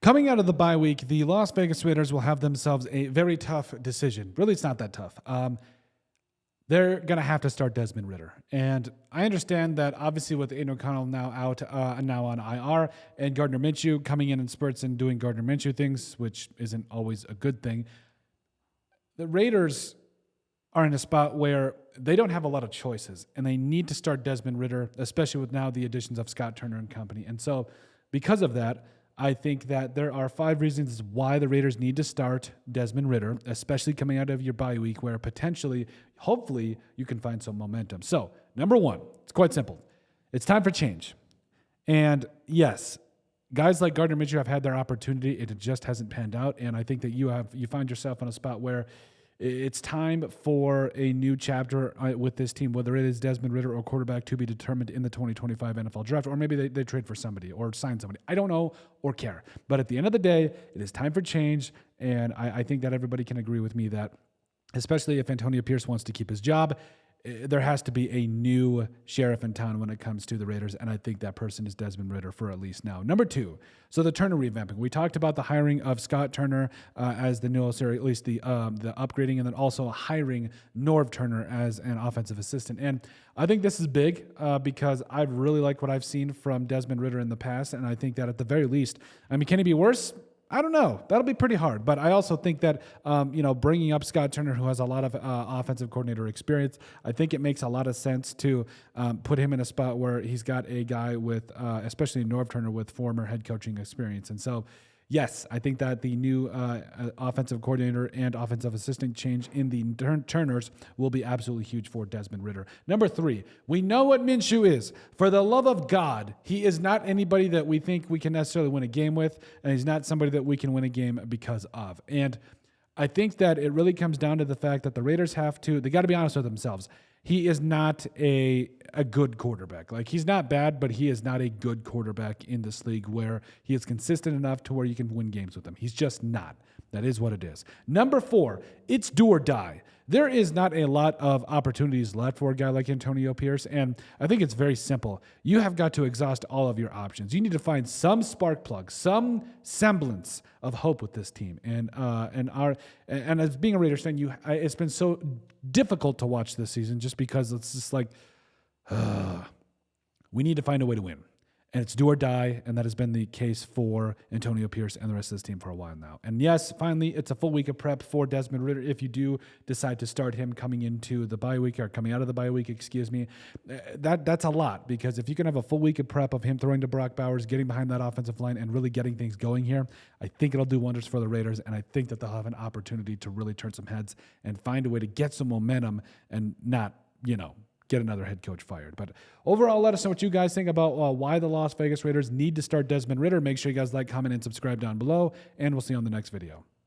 Coming out of the bye week, the Las Vegas Raiders will have themselves a very tough decision. Really, it's not that tough. They're going to have to start Desmond Ridder. And I understand that obviously with Aiden O'Connell now out, now on IR, and Gardner Minshew coming in spurts and doing Gardner Minshew things, which isn't always a good thing, the Raiders are in a spot where they don't have a lot of choices, and they need to start Desmond Ridder, especially with now the additions of Scott Turner and company. And so because of that, I think that there are 5 reasons why the Raiders need to start Desmond Ridder, especially coming out of your bye week where potentially, hopefully, you can find some momentum. So, number 1, it's quite simple. It's time for change. And yes, guys like Gardner Minshew have had their opportunity. It just hasn't panned out. And I think that you find yourself in a spot where it's time for a new chapter with this team, whether it is Desmond Ridder or quarterback to be determined in the 2025 NFL draft, or maybe they trade for somebody or sign somebody. I don't know or care. But at the end of the day, it is time for change, and I think that everybody can agree with me that, especially if Antonio Pierce wants to keep his job, there has to be a new sheriff in town when it comes to the Raiders, and I think that person is Desmond Ridder for at least now. Number 2, so the Turner revamping. We talked about the hiring of Scott Turner as the newest, or at least the upgrading, and then also hiring Norv Turner as an offensive assistant. And I think this is big because I really like what I've seen from Desmond Ridder in the past, and I think that at the very least, I mean, can he be worse? I don't know. That'll be pretty hard. But I also think that, bringing up Scott Turner, who has a lot of offensive coordinator experience, I think it makes a lot of sense to put him in a spot where he's got a guy with, especially Norv Turner, with former head coaching experience. And so, yes, I think that the new offensive coordinator and offensive assistant change in the Turners will be absolutely huge for Desmond Ridder. Number 3, we know what Minshew is. For the love of God, he is not anybody that we think we can necessarily win a game with, and he's not somebody that we can win a game because of. And I think that it really comes down to the fact that the Raiders they got to be honest with themselves. He is not a good quarterback. Like, he's not bad, but he is not a good quarterback in this league where he is consistent enough to where you can win games with him. He's just not. That is what it is. Number 4, it's do or die. There is not a lot of opportunities left for a guy like Antonio Pierce, and I think it's very simple. You have got to exhaust all of your options. You need to find some spark plug, some semblance of hope with this team. And as being a Raiders fan, it's been so difficult to watch this season just because it's just like, we need to find a way to win. And it's do or die, and that has been the case for Antonio Pierce and the rest of this team for a while now. And yes, finally, it's a full week of prep for Desmond Ridder if you do decide to start him coming into the bye week, or coming out of the bye week, excuse me. That's a lot, because if you can have a full week of prep of him throwing to Brock Bowers, getting behind that offensive line, and really getting things going here, I think it'll do wonders for the Raiders, and I think that they'll have an opportunity to really turn some heads and find a way to get some momentum and not, get another head coach fired. But overall, let us know what you guys think about why the Las Vegas Raiders need to start Desmond Ridder. Make sure you guys like, comment, and subscribe down below, and we'll see you on the next video.